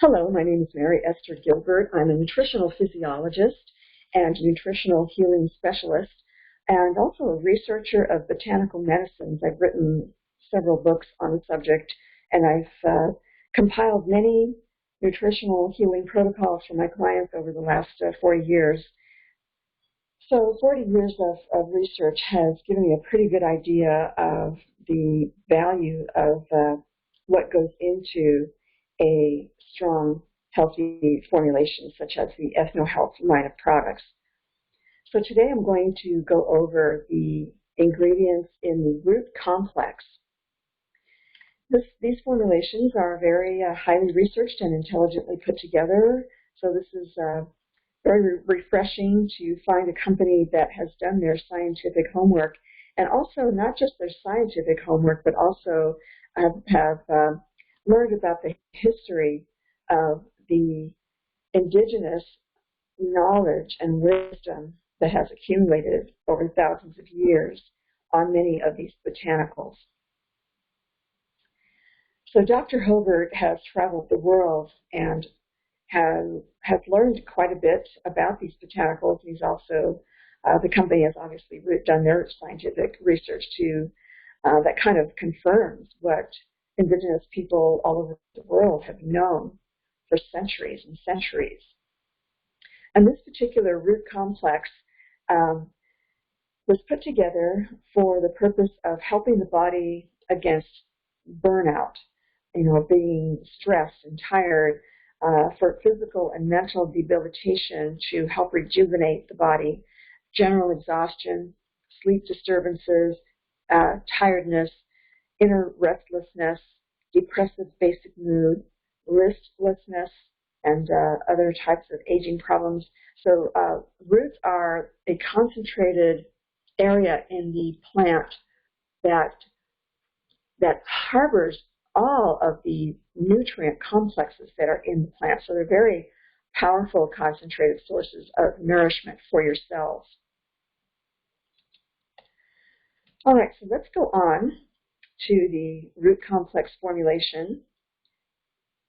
Hello, my name is Mary Esther Gilbert. I'm a nutritional physiologist and nutritional healing specialist, and also a researcher of botanical medicines. I've written several books on the subject, and I've compiled many nutritional healing protocols for my clients over the last 40 years. So 40 years of research has given me a pretty good idea of the value of what goes into a strong, healthy formulation, such as the Ethno Health line of products. So today I'm going to go over the ingredients in the root complex. These formulations are very highly researched and intelligently put together. So this is very refreshing to find a company that has done their scientific homework, and also not just their scientific homework, but also have learned about the history of the indigenous knowledge and wisdom that has accumulated over thousands of years on many of these botanicals. So Dr. Gilbert has traveled the world and has learned quite a bit about these botanicals. He's also, the company has obviously done their scientific research too, that kind of confirms what indigenous people all over the world have known for centuries and centuries. And this particular root complex was put together for the purpose of helping the body against burnout, being stressed and tired, for physical and mental debilitation, to help rejuvenate the body, general exhaustion, sleep disturbances, tiredness, inner restlessness, depressive basic mood, listlessness, and other types of aging problems. So roots are a concentrated area in the plant that harbors all of the nutrient complexes that are in the plant. So they're very powerful, concentrated sources of nourishment for your cells. All right, so let's go on to the root complex formulation.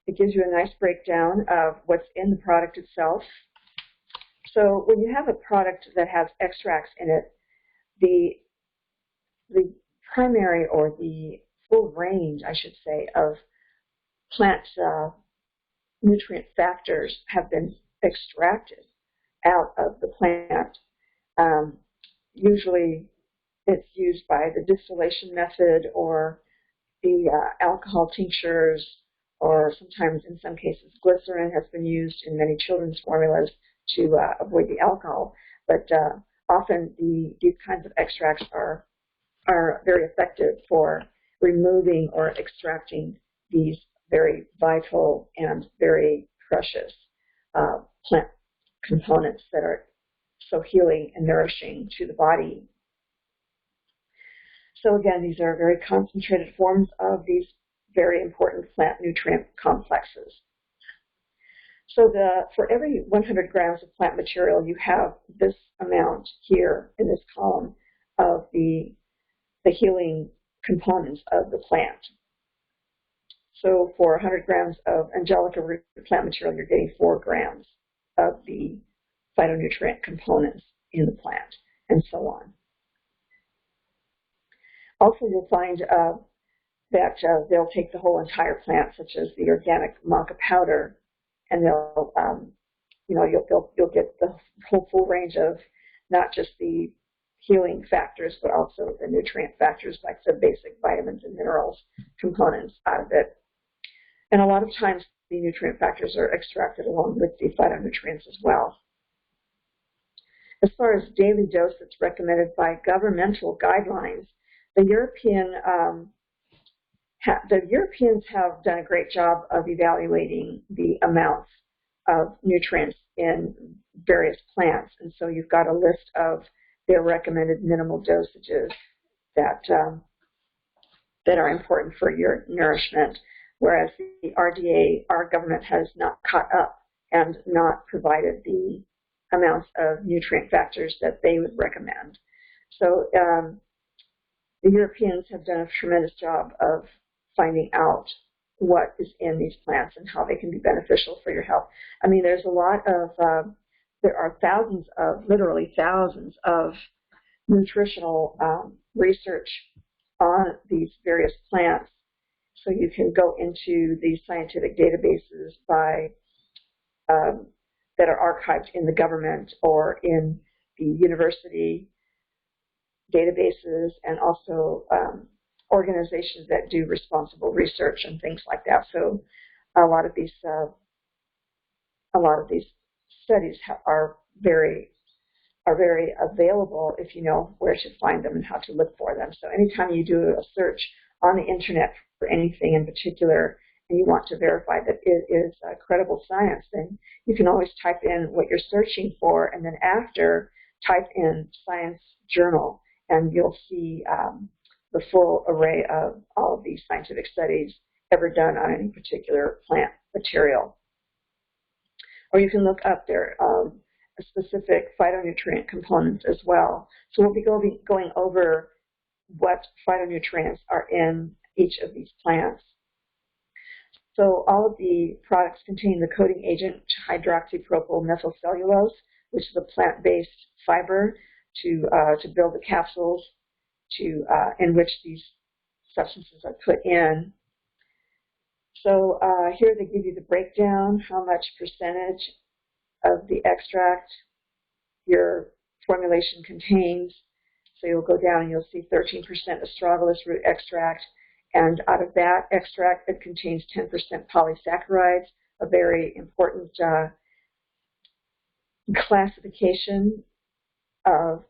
It gives you a nice breakdown of what's in the product itself. So when you have a product that has extracts in it, the primary, or the full range, I should say, of plant nutrient factors have been extracted out of the plant. Usually it's used by the distillation method, or the alcohol tinctures, or sometimes in some cases glycerin has been used in many children's formulas to avoid the alcohol. But often these kinds of extracts are very effective for removing or extracting these very vital and very precious plant components that are so healing and nourishing to the body. So again, these are very concentrated forms of these very important plant nutrient complexes. So for every 100 grams of plant material, you have this amount here in this column of the healing components of the plant. So for 100 grams of angelica root plant material, you're getting 4 grams of the phytonutrient components in the plant, and so on. Also, you'll find that they'll take the whole entire plant, such as the organic maca powder, and they'll, you'll get the whole full range of not just the healing factors, but also the nutrient factors like the basic vitamins and minerals components out of it. And a lot of times the nutrient factors are extracted along with the phytonutrients as well. As far as daily dose that's recommended by governmental guidelines, the Europeans have done a great job of evaluating the amounts of nutrients in various plants. And so you've got a list of their recommended minimal dosages that are important for your nourishment, whereas the RDA, our government, has not caught up and not provided the amounts of nutrient factors that they would recommend. So the Europeans have done a tremendous job of finding out what is in these plants and how they can be beneficial for your health. I mean, there's a lot of, there are thousands of, literally thousands of nutritional research on these various plants. So you can go into these scientific databases by that are archived in the government or in the university databases, and also organizations that do responsible research and things like that. So a lot of these studies are very available if you know where to find them and how to look for them. So anytime you do a search on the internet for anything in particular and you want to verify that it is credible science, then you can always type in what you're searching for, and then after type in science journal, and you'll see the full array of all of these scientific studies ever done on any particular plant material. Or you can look up their specific phytonutrient components as well. So we'll be going over what phytonutrients are in each of these plants. So all of the products contain the coating agent hydroxypropyl methylcellulose, which is a plant-based fiber to build the capsules in which these substances are put in. So here they give you the breakdown, how much percentage of the extract your formulation contains. So you'll go down and you'll see 13% astragalus root extract, and out of that extract it contains 10% polysaccharides, a very important classification of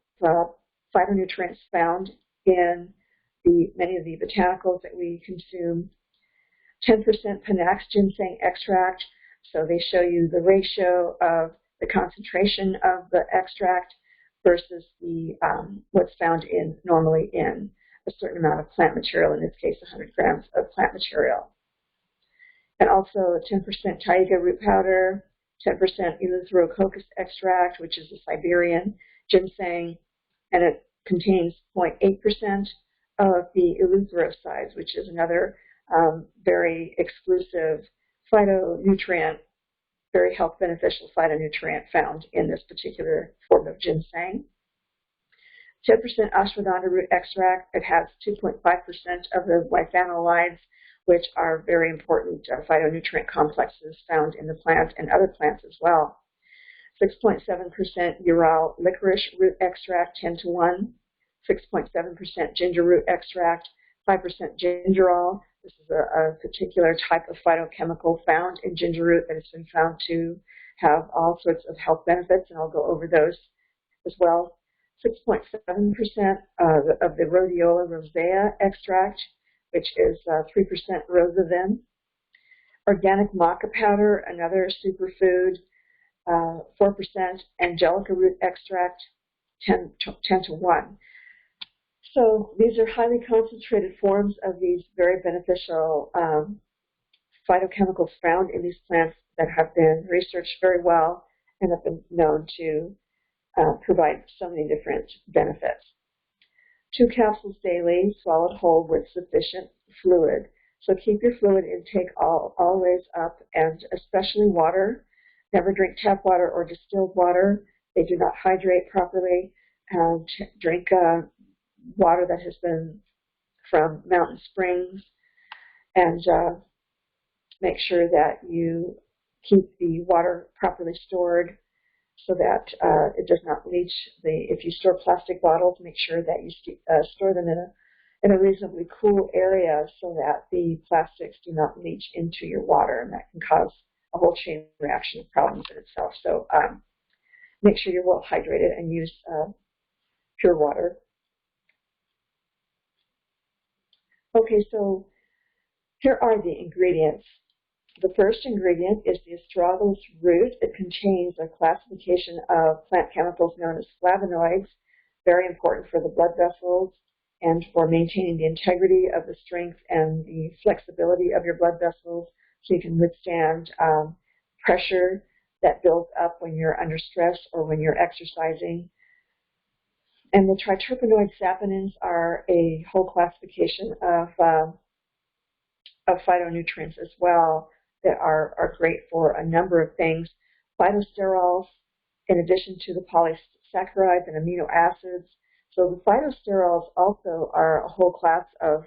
phytonutrients found in many of the botanicals that we consume. 10% Panax ginseng extract, so they show you the ratio of the concentration of the extract versus the what's found normally in a certain amount of plant material, in this case 100 grams of plant material. And also 10% taiga root powder, 10% eleutherococcus extract, which is a Siberian ginseng, and it contains 0.8% of the eleutherocytes, which is another very exclusive phytonutrient, very health beneficial phytonutrient found in this particular form of ginseng. 10% ashwagandha root extract. It has 2.5% of the flavonoids, which are very important phytonutrient complexes found in the plant and other plants as well. 6.7% gingerol licorice root extract, 10:1. 6.7% ginger root extract, 5% gingerol. This is a particular type of phytochemical found in ginger root that has been found to have all sorts of health benefits, and I'll go over those as well. 6.7% of the rhodiola rosea extract, which is 3% rosavin. Organic maca powder, another superfood, 4% angelica root extract, 10:1. So these are highly concentrated forms of these very beneficial phytochemicals found in these plants that have been researched very well and have been known to provide so many different benefits. 2 capsules daily, swallowed whole with sufficient fluid. So keep your fluid intake always up, and especially water. Never drink tap water or distilled water. They do not hydrate properly. Drink water that has been from mountain springs, and make sure that you keep the water properly stored so that it does not leach. If you store plastic bottles, make sure that you store them in a reasonably cool area so that the plastics do not leach into your water, and that can cause a whole chain reaction of problems in itself. So make sure you're well hydrated and use pure water. Okay, so here are the ingredients. The first ingredient is the astragalus root. It contains a classification of plant chemicals known as flavonoids, very important for the blood vessels and for maintaining the integrity of the strength and the flexibility of your blood vessels so you can withstand pressure that builds up when you're under stress or when you're exercising. And the triterpenoid saponins are a whole classification of of phytonutrients as well that are great for a number of things. Phytosterols, in addition to the polysaccharides and amino acids. So the phytosterols also are a whole class of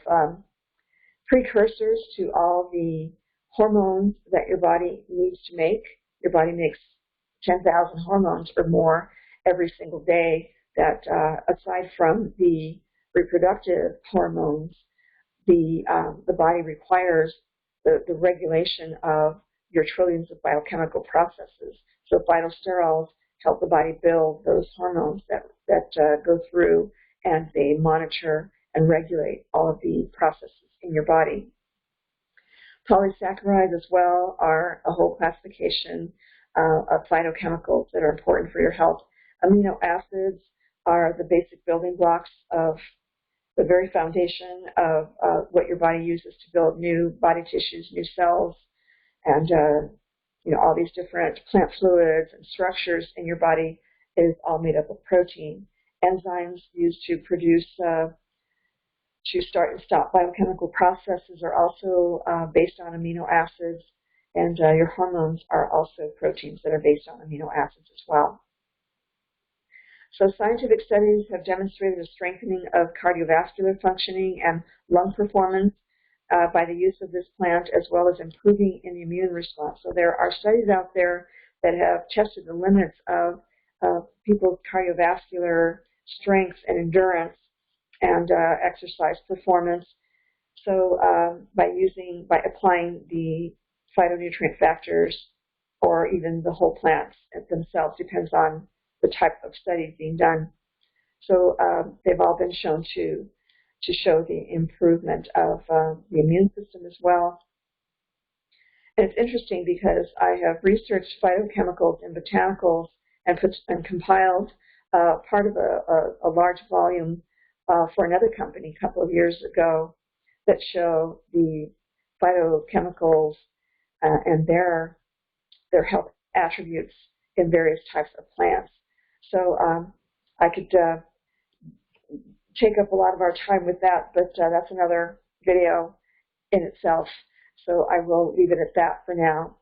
precursors to all the hormones that your body needs to make. Your body makes 10,000 hormones or more every single day that, aside from the reproductive hormones, the body requires the regulation of your trillions of biochemical processes. So phytosterols help the body build those hormones that go through, and they monitor and regulate all of the processes in your body. Polysaccharides as well are a whole classification of phytochemicals that are important for your health. Amino acids are the basic building blocks of the very foundation of what your body uses to build new body tissues, new cells, and all these different plant fluids and structures in your body is all made up of protein. Enzymes used to produce, to start and stop biochemical processes are also based on amino acids, and your hormones are also proteins that are based on amino acids as well. So scientific studies have demonstrated a strengthening of cardiovascular functioning and lung performance by the use of this plant, as well as improving in the immune response. So there are studies out there that have tested the limits of people's cardiovascular strength and endurance and exercise performance. So by applying the phytonutrient factors, or even the whole plants themselves, depends on the type of study being done. So they've all been shown to show the improvement of the immune system as well. And it's interesting because I have researched phytochemicals and botanicals and compiled part of a large volume for another company a couple of years ago that show the phytochemicals and their health attributes in various types of plants. So I could take up a lot of our time with that, but that's another video in itself. So I will leave it at that for now.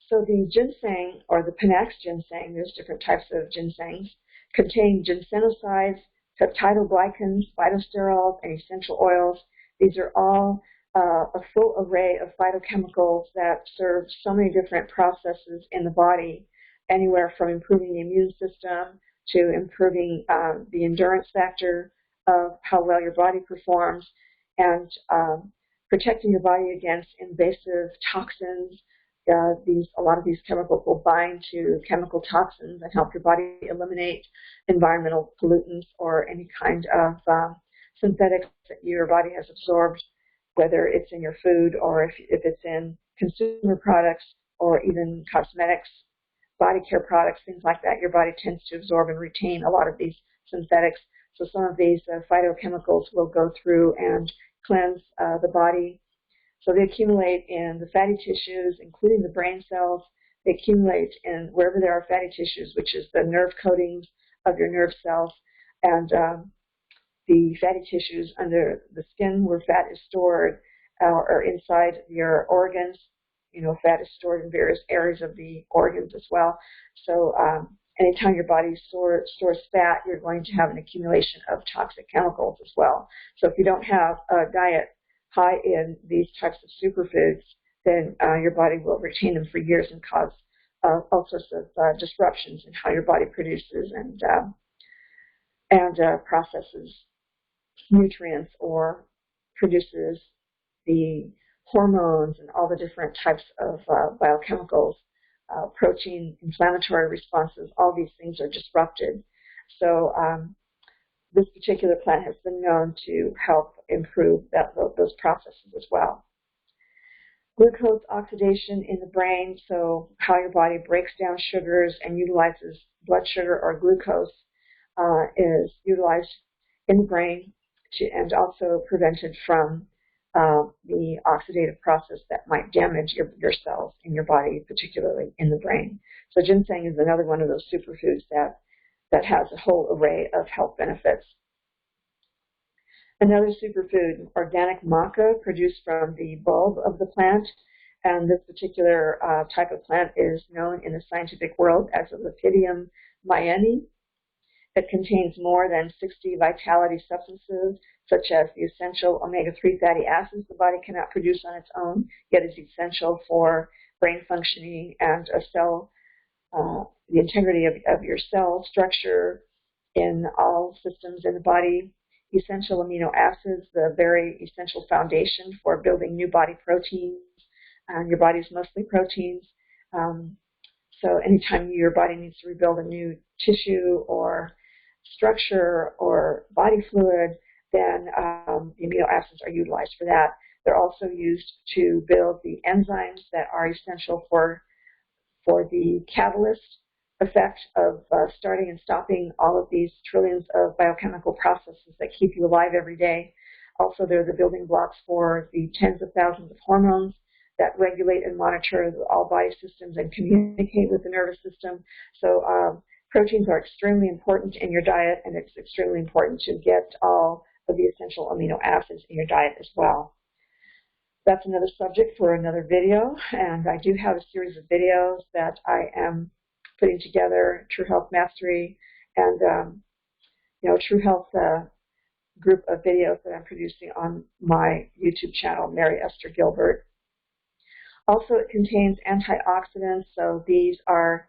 So the ginseng, or the Panax ginseng, there's different types of ginsengs, contain ginsenosides, peptidoglycans, phytosterols, and essential oils. These are all a full array of phytochemicals that serve so many different processes in the body, anywhere from improving the immune system to improving the endurance factor of how well your body performs, and protecting your body against invasive toxins. A lot of these chemicals will bind to chemical toxins and help your body eliminate environmental pollutants or any kind of synthetics that your body has absorbed, whether it's in your food or if it's in consumer products or even cosmetics, body care products, things like that. Your body tends to absorb and retain a lot of these synthetics. So some of these phytochemicals will go through and cleanse the body. So they accumulate in the fatty tissues, including the brain cells. They accumulate in wherever there are fatty tissues, which is the nerve coatings of your nerve cells, and the fatty tissues under the skin where fat is stored, or inside your organs. Fat is stored in various areas of the organs as well. So anytime your body stores fat, you're going to have an accumulation of toxic chemicals as well. So if you don't have a diet high in these types of superfoods, then your body will retain them for years and cause all sorts of disruptions in how your body produces and processes nutrients or produces the hormones and all the different types of biochemicals, protein, inflammatory responses. All these things are disrupted. So this particular plant has been known to help improve those processes as well. Glucose oxidation in the brain, so how your body breaks down sugars and utilizes blood sugar or glucose, is utilized in the brain and also prevented from the oxidative process that might damage your cells in your body, particularly in the brain. So ginseng is another one of those superfoods that has a whole array of health benefits. Another superfood, organic maca, produced from the bulb of the plant. And this particular type of plant is known in the scientific world as a Lepidium mayeni. It contains more than 60 vitality substances, such as the essential omega-3 fatty acids the body cannot produce on its own, yet is essential for brain functioning and a cell, the integrity of your cell structure in all systems in the body. Essential amino acids, the very essential foundation for building new body proteins. And your body is mostly proteins. So anytime your body needs to rebuild a new tissue or structure or body fluid, then the amino acids are utilized for that. They're also used to build the enzymes that are essential for the catalyst effect of starting and stopping all of these trillions of biochemical processes that keep you alive every day. Also, they're the building blocks for the tens of thousands of hormones that regulate and monitor all body systems and communicate with the nervous system. So proteins are extremely important in your diet, and it's extremely important to get all of the essential amino acids in your diet as well. That's another subject for another video, and I do have a series of videos that I am putting together, True Health Mastery, and True Health group of videos that I'm producing on my YouTube channel, Mary Esther Gilbert. Also, it contains antioxidants, so these are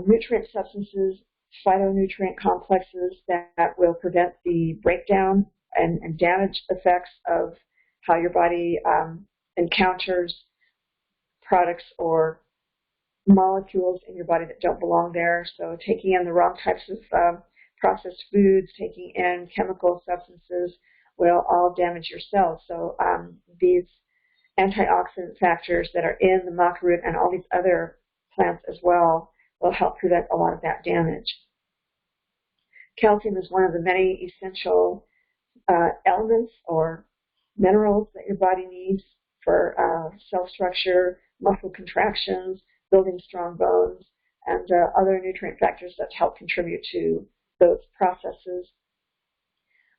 nutrient substances, phytonutrient complexes that will prevent the breakdown and damage effects of how your body encounters products or molecules in your body that don't belong there. So taking in the wrong types of processed foods, taking in chemical substances will all damage your cells. So these antioxidant factors that are in the maca root and all these other plants as well will help prevent a lot of that damage. Calcium is one of the many essential elements or minerals that your body needs for cell structure, muscle contractions, building strong bones, and other nutrient factors that help contribute to those processes.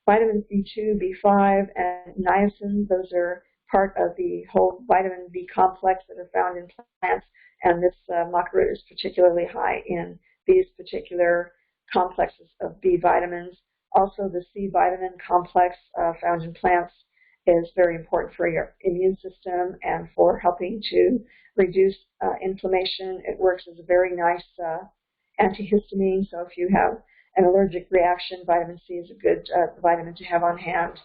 Vitamins B2, B5, and niacin, those are part of the whole vitamin B complex that are found in plants, and this maca root is particularly high in these particular complexes of B vitamins. Also, the C vitamin complex found in plants is very important for your immune system and for helping to reduce inflammation. It works as a very nice antihistamine, so if you have an allergic reaction, vitamin C is a good vitamin to have on hand.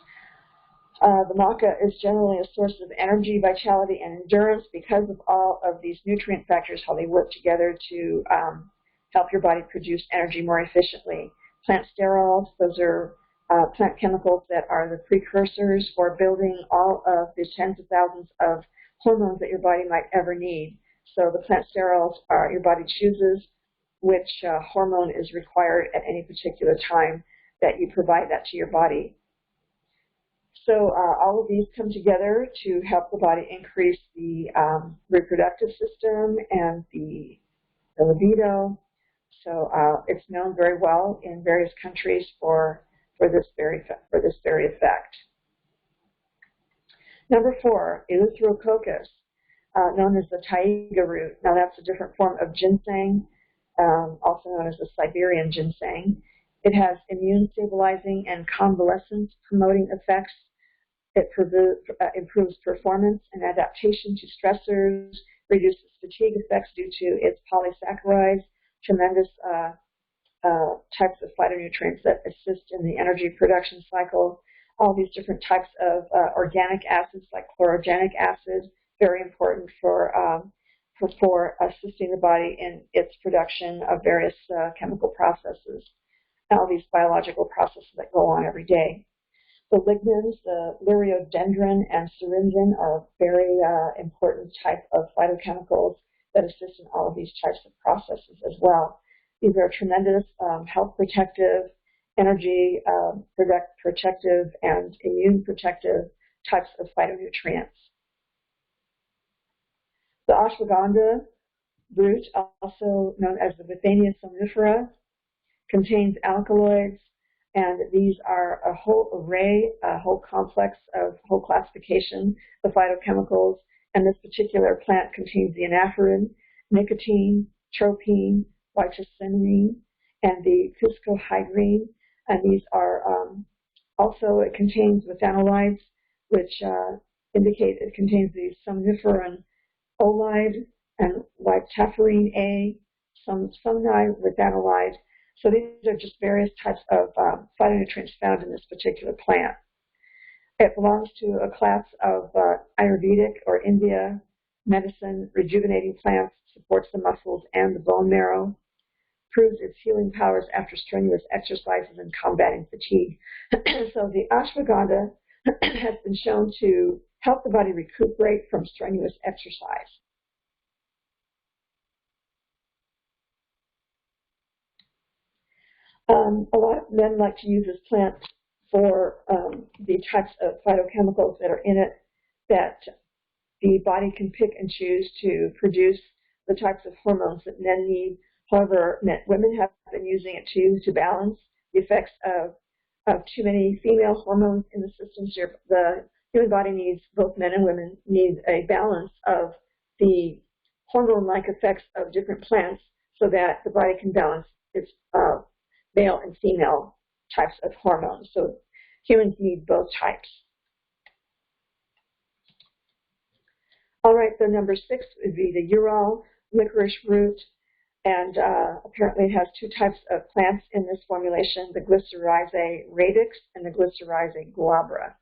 The maca is generally a source of energy, vitality, and endurance because of all of these nutrient factors, how they work together to help your body produce energy more efficiently. Plant sterols, those are plant chemicals that are the precursors for building all of the tens of thousands of hormones that your body might ever need. So the plant sterols are your body chooses which hormone is required at any particular time that you provide that to your body. So all of these come together to help the body increase the reproductive system and the libido. So it's known very well in various countries for this very effect. Number 4, erythrococcus, known as the taiga root. Now that's a different form of ginseng, also known as the Siberian ginseng. It has immune stabilizing and convalescence promoting effects. It improves performance and adaptation to stressors, reduces fatigue effects due to its polysaccharides, tremendous types of phytonutrients that assist in the energy production cycle. All these different types of organic acids like chlorogenic acid, very important for assisting the body in its production of various chemical processes, all these biological processes that go on every day. The lignans, the liriodendron and syringin are very important type of phytochemicals that assist in all of these types of processes as well. These are tremendous health protective, energy protective, and immune protective types of phytonutrients. The ashwagandha root, also known as the Withania somnifera, contains alkaloids, And these are a whole array, a whole complex of whole classification of phytochemicals. And this particular plant contains the anaphyrin, nicotine, tropine, phytonutrients, and the cuscohydrine. And these are also, it contains methanolides, which indicate it contains the somniferin olide and liptaphyrin A, some methanolide. So these are just various types of phytonutrients found in this particular plant. It belongs to a class of Ayurvedic or India medicine rejuvenating plants, supports the muscles and the bone marrow, proves its healing powers after strenuous exercises and combating fatigue. So the ashwagandha has been shown to help the body recuperate from strenuous exercise. A lot of men like to use this plant for the types of phytochemicals that are in it that the body can pick and choose to produce the types of hormones that men need. However, women have been using it too to balance the effects of too many female hormones in the system. So the human body needs, both men and women need a balance of the hormone-like effects of different plants so that the body can balance its male and female types of hormones. So humans need both types. All right, so number 6 would be the gingerol, licorice root, and apparently it has 2 types of plants in this formulation, the Glycyrrhizae radix and the Glycyrrhizae glabra.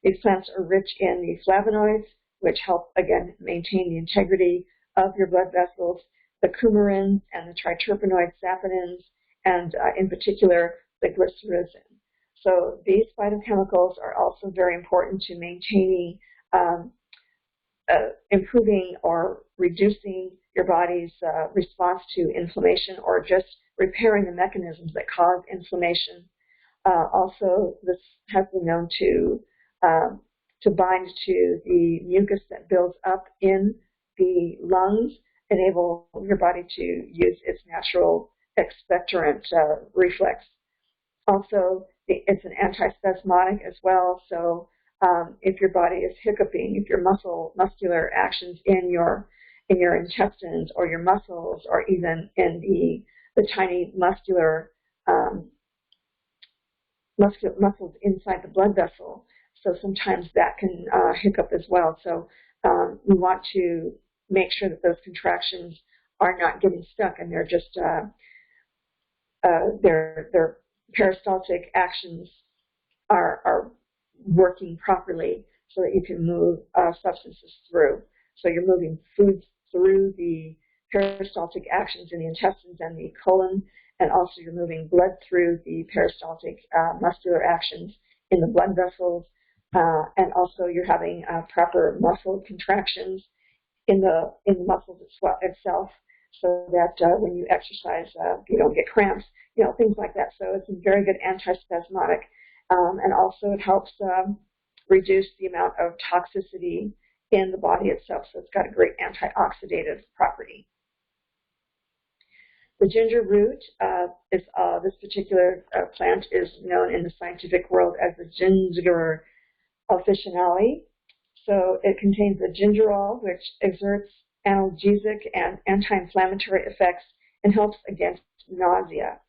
These plants are rich in the flavonoids, which help, again, maintain the integrity of your blood vessels, the coumarins and the triterpenoid saponins, and in particular, the glycyrrhizin. So these phytochemicals are also very important to maintaining, improving or reducing your body's response to inflammation or just repairing the mechanisms that cause inflammation. Also, this has been known to bind to the mucus that builds up in the lungs, enable your body to use its natural expectorant reflex. Also, it's an antispasmodic as well, so if your body is hiccuping, if your muscular actions in your intestines or your muscles or even in the tiny muscles inside the blood vessel, so sometimes that can hiccup as well. So we want to make sure that those contractions are not getting stuck and they're just their peristaltic actions are working properly so that you can move substances through. So you're moving foods through the peristaltic actions in the intestines and the colon, and also you're moving blood through the peristaltic muscular actions in the blood vessels, and also you're having proper muscle contractions in the muscles itself, so that when you exercise, you don't get cramps, things like that. So it's a very good antispasmodic, and also it helps reduce the amount of toxicity in the body itself. So it's got a great antioxidative property. The ginger root is this particular plant is known in the scientific world as the ginger officinale. So it contains the gingerol, which exerts analgesic and anti-inflammatory effects and helps against nausea.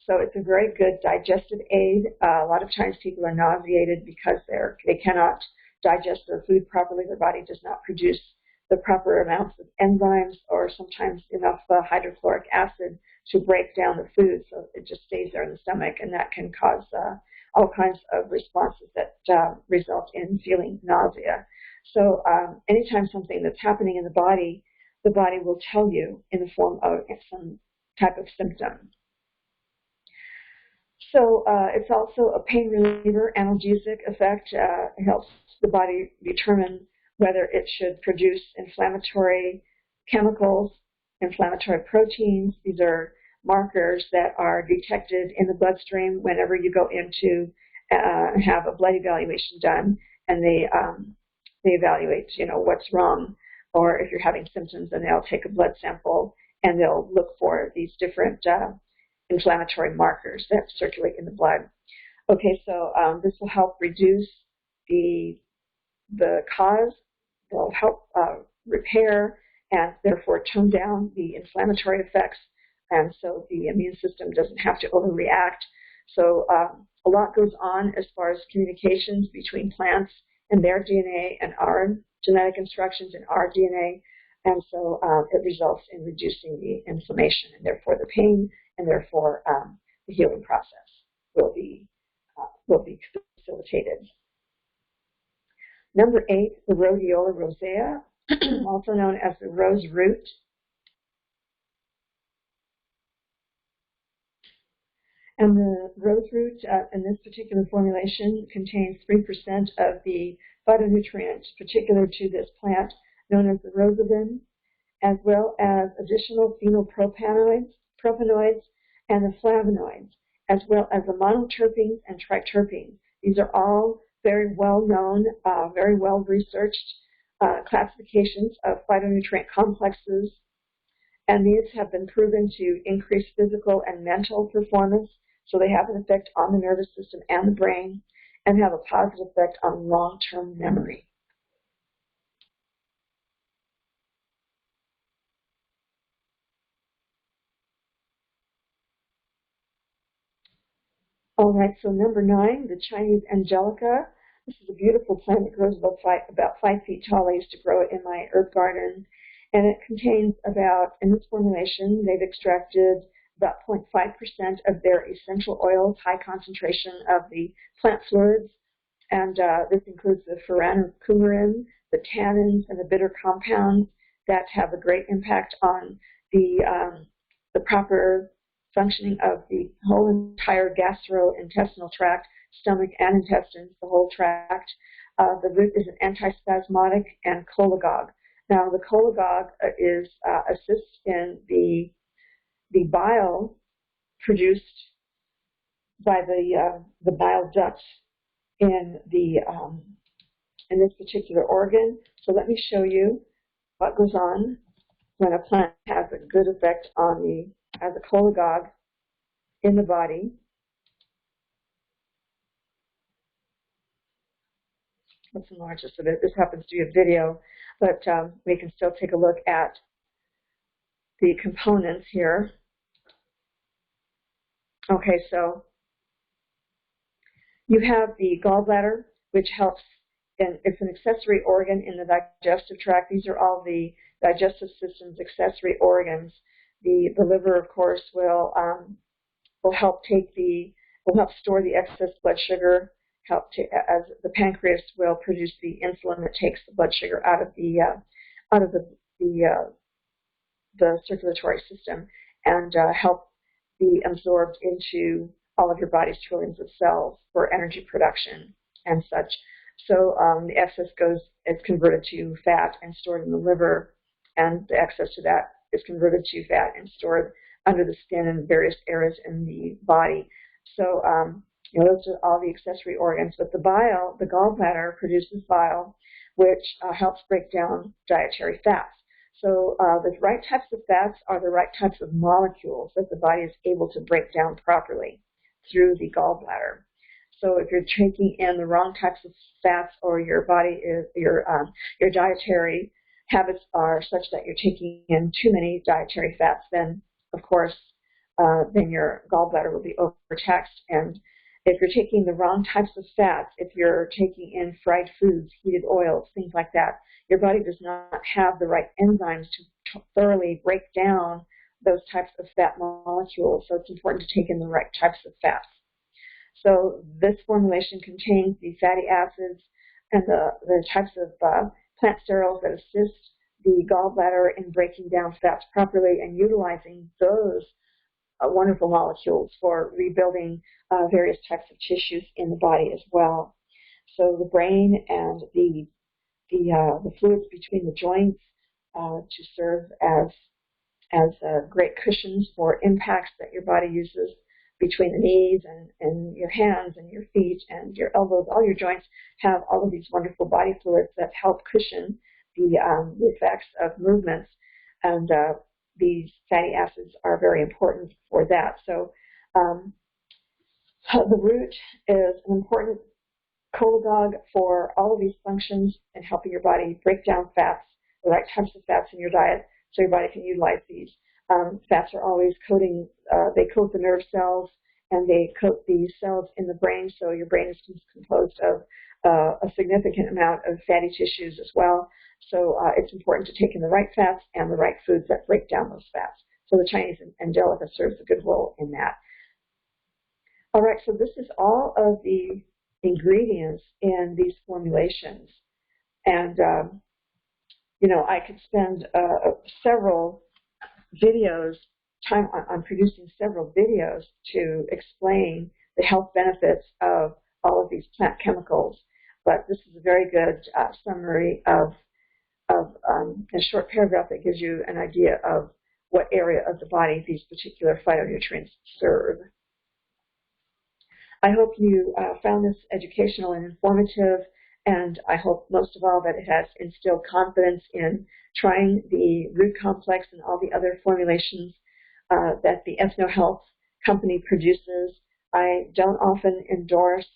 So it's a very good digestive aid. A lot of times people are nauseated because they cannot digest their food properly. Their body does not produce the proper amounts of enzymes or sometimes enough hydrochloric acid to break down the food, so it just stays there in the stomach, and that can cause all kinds of responses that result in feeling nausea. So anytime something that's happening in the body will tell you in the form of some type of symptom. So it's also a pain reliever, analgesic effect. It helps the body determine whether it should produce inflammatory chemicals, inflammatory proteins. These are markers that are detected in the bloodstream whenever you go in to have a blood evaluation done, and they evaluate, what's wrong, or if you're having symptoms, then they'll take a blood sample and they'll look for these different inflammatory markers that circulate in the blood. Okay, so this will help reduce the cause, will help repair and therefore tone down the inflammatory effects, and so the immune system doesn't have to overreact. So a lot goes on as far as communications between plants and their DNA and our genetic instructions in our DNA, and so it results in reducing the inflammation and therefore the pain, and therefore the healing process will be facilitated. Number 8, the rhodiola rosea, also known as the rose root. And the rose root in this particular formulation contains 3% of the phytonutrients particular to this plant, known as the rosavin, as well as additional phenylpropanoids and the flavonoids, as well as the monoterpenes and triterpenes. These are all very well-known, very well-researched classifications of phytonutrient complexes, and these have been proven to increase physical and mental performance, so they have an effect on the nervous system and the brain, and have a positive effect on long-term memory. All right, so number 9, the Chinese angelica. This is a beautiful plant that grows about 5 feet tall. I used to grow it in my herb garden. And it contains in this formulation, they've extracted about 0.5% of their essential oils, high concentration of the plant fluids. And this includes the furanocoumarin, the tannins, and the bitter compounds that have a great impact on the proper functioning of the whole entire gastrointestinal tract, stomach and intestines, the whole tract. The root is an antispasmodic and cholagogue. Now, the cholagogue assists in the bile produced by the bile ducts in this particular organ. So let me show you what goes on when a plant has a good effect as a cholagogue in the body. Let's enlarge this a bit. This happens to be a video, but we can still take a look at the components here. Okay, so you have the gallbladder, which helps, and it's an accessory organ in the digestive tract. These are all the digestive system's accessory organs. The liver, of course, will help store the excess blood sugar. As the pancreas will produce the insulin that takes the blood sugar out of the circulatory system and help be absorbed into all of your body's trillions of cells for energy production and such. So the excess is converted to fat and stored in the liver, and the excess to that is converted to fat and stored under the skin in various areas in the body. So those are all the accessory organs. But the gallbladder produces bile, which helps break down dietary fats. So the right types of fats are the right types of molecules that the body is able to break down properly through the gallbladder. So if you're taking in the wrong types of fats, or your dietary habits are such that you're taking in too many dietary fats, then of course then your gallbladder will be overtaxed. And if you're taking the wrong types of fats, if you're taking in fried foods, heated oils, things like that, your body does not have the right enzymes to thoroughly break down those types of fat molecules. So it's important to take in the right types of fats. So this formulation contains the fatty acids and the types of plant sterols that assist the gallbladder in breaking down fats properly and utilizing those wonderful molecules for rebuilding various types of tissues in the body as well. So the brain and the fluids between the joints to serve as great cushions for impacts that your body uses between the knees and your hands and your feet and your elbows. All your joints have all of these wonderful body fluids that help cushion the effects of movements. And these fatty acids are very important for that. So the root is an important cholagogue for all of these functions and helping your body break down fats, the right types of fats in your diet, so your body can utilize these. Fats are always coating, they coat the nerve cells, and they coat the cells in the brain, so your brain is composed of a significant amount of fatty tissues as well. So it's important to take in the right fats and the right foods that break down those fats. So the Chinese Angelica serves a good role in that. All right, so this is all of the ingredients in these formulations. And, you know, I could spend several videos, time on producing several videos to explain the health benefits of all of these plant chemicals. But this is a very good summary of a short paragraph that gives you an idea of what area of the body these particular phytonutrients serve. I hope you found this educational and informative, and I hope most of all that it has instilled confidence in trying the root complex and all the other formulations that the Ethno Health company produces. I don't often endorse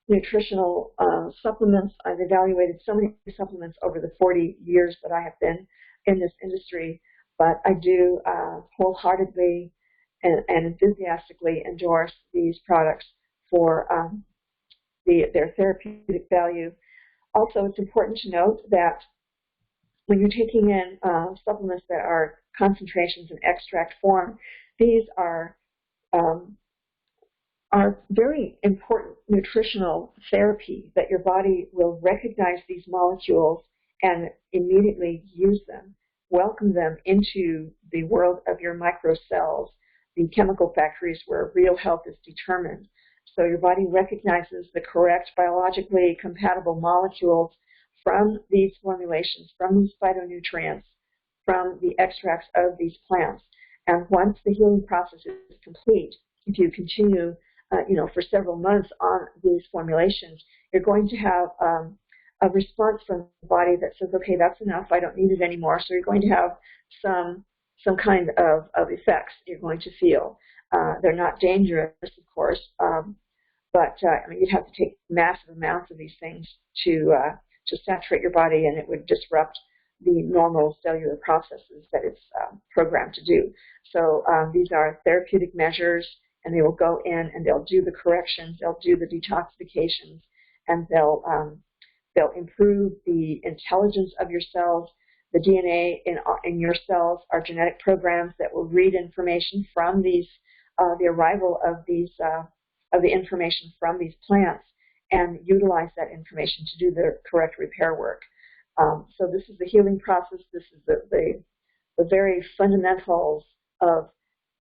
nutritional supplements. I've evaluated so many supplements over the 40 years that I have been in this industry, but I do wholeheartedly and enthusiastically endorse these products for their therapeutic value. Also, it's important to note that when you're taking in supplements that are concentrations in extract form, these are very important nutritional therapy, that your body will recognize these molecules and immediately use them, welcome them into the world of your microcells, the chemical factories where real health is determined. So your body recognizes the correct biologically compatible molecules from these formulations, from these phytonutrients, from the extracts of these plants. And once the healing process is complete, if you continue for several months on these formulations, you're going to have a response from the body that says, okay, that's enough, I don't need it anymore. So you're going to have some kind of effects you're going to feel. They're not dangerous, of course, but I mean, you'd have to take massive amounts of these things to saturate your body, and it would disrupt the normal cellular processes that it's programmed to do. So these are therapeutic measures, and they will go in and they'll do the corrections, they'll do the detoxifications, and they'll improve the intelligence of your cells. The DNA in your cells are genetic programs that will read information from these, the arrival of these of the information from these plants, and utilize that information to do the correct repair work. So this is the healing process. This is the very fundamentals of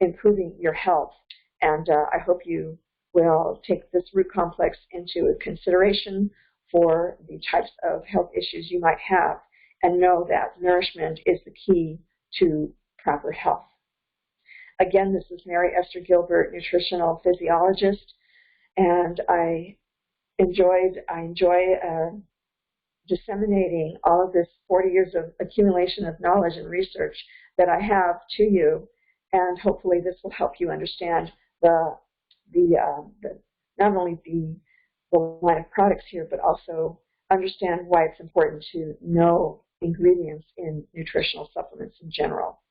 improving your health. And I hope you will take this root complex into consideration for the types of health issues you might have, and know that nourishment is the key to proper health. Again, this is Mary Esther Gilbert, nutritional physiologist, and I enjoy disseminating all of this 40 years of accumulation of knowledge and research that I have to you, and hopefully this will help you understand not only the line of products here, but also understand why it's important to know ingredients in nutritional supplements in general.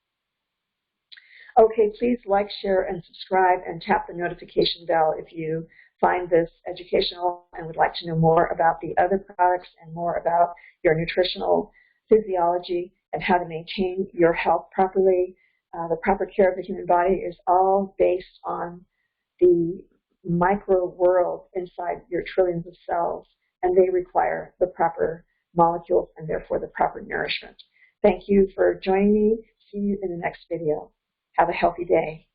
Okay, please like, share, and subscribe, and tap the notification bell if you find this educational and would like to know more about the other products and more about your nutritional physiology and how to maintain your health properly. The proper care of the human body is all based on the micro world inside your trillions of cells, and they require the proper molecules and therefore the proper nourishment. Thank you for joining me. See you in the next video. Have a healthy day.